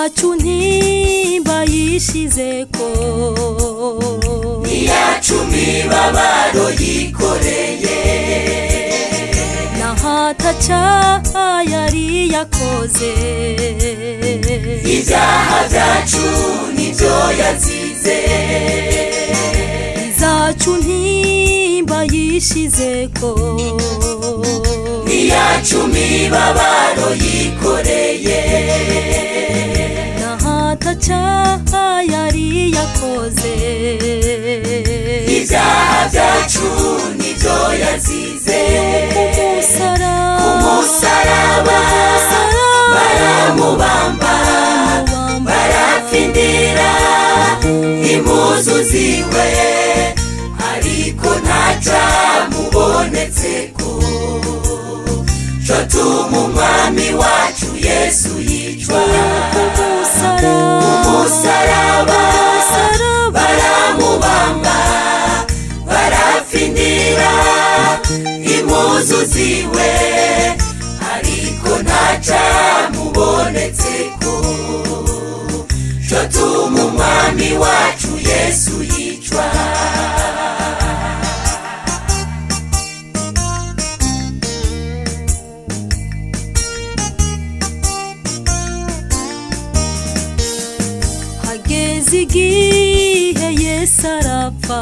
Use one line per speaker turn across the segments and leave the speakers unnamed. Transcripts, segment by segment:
iyacu ntimba yishizeko,
iyacu mibabaro yikoreye,
nahataca yari yakoze,
ibyaha byacu nibyo yazize,
izacu ntimba yishizeko,
iyacu mibabaro yikoreye,
nahataca yari yakoze,
ibyaha byacu nibyo yazize, kumusaraba baramubamba, barapfindira impuzu ziwe, ariko ntacamubonetseko, co tuma umwami wacu Yesu yicwa. Kumusaraba baramubamba, barapfindira impuzu ziwe, ariko ntacamubonetseko, co tuma umwami wacu Yesu yicwa.
hageze igihe Yesu arapfa,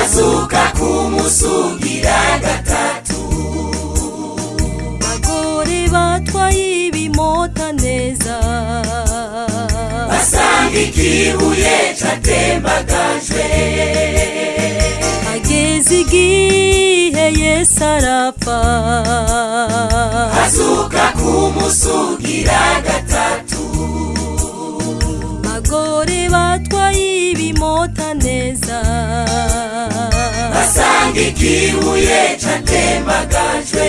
azuka kumusugira gatatu,
bagore batwaye ibimota neza,
basanga ikibuye catembagajwe,
hageze igihe Yesu arapfa,
azuka kumusugira gatatu,
bagore batwaye ibimota neza,
basanga ikibuye catembagajwe,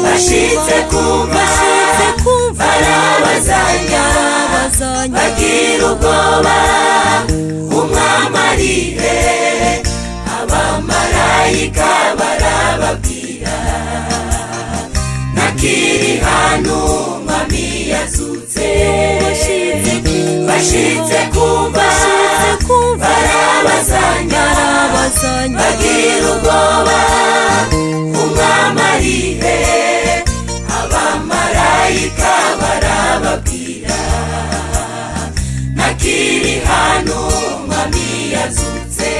bashitse kumva
barabazanya, bagira ubwoba umwami arihe, abamarayika barababwira, nakiri hano umwami yazutse, bashitse kumva barabazanya, bagira ubwoba umwami arihe, abamarayika barababwira, nakiri hano umwami yazutse.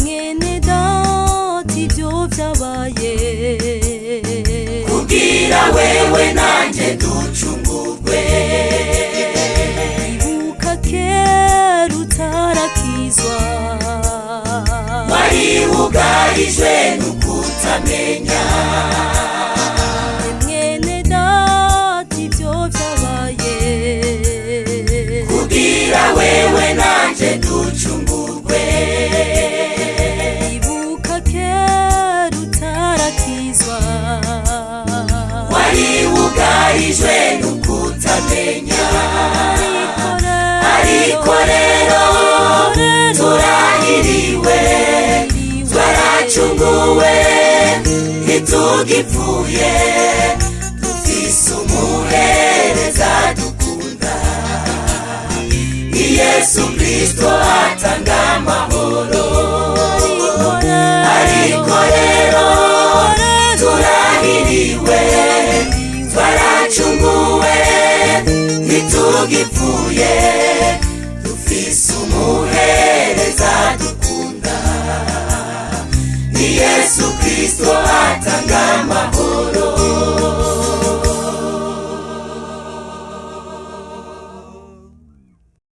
mwene data ibyo byabaye,
kugira wewe nanje ducungurwe,
ibuka kera utarakizwa,
wari ugarijwe n'ukutamenya,
mwene data ibyo byabaye,
kugira wewe nanje ducungurwe,
ibuka kera utarakizwa,
wari ugarijwe n'ukutamenya, ariko rero turahiriwe, twaracunguwe ntitugipfuye, dufise umuhereza dukunda, Yesu Kristo atanga amahoro, ariko rero turahiriwe, twaracunguwe ntitugipfuye,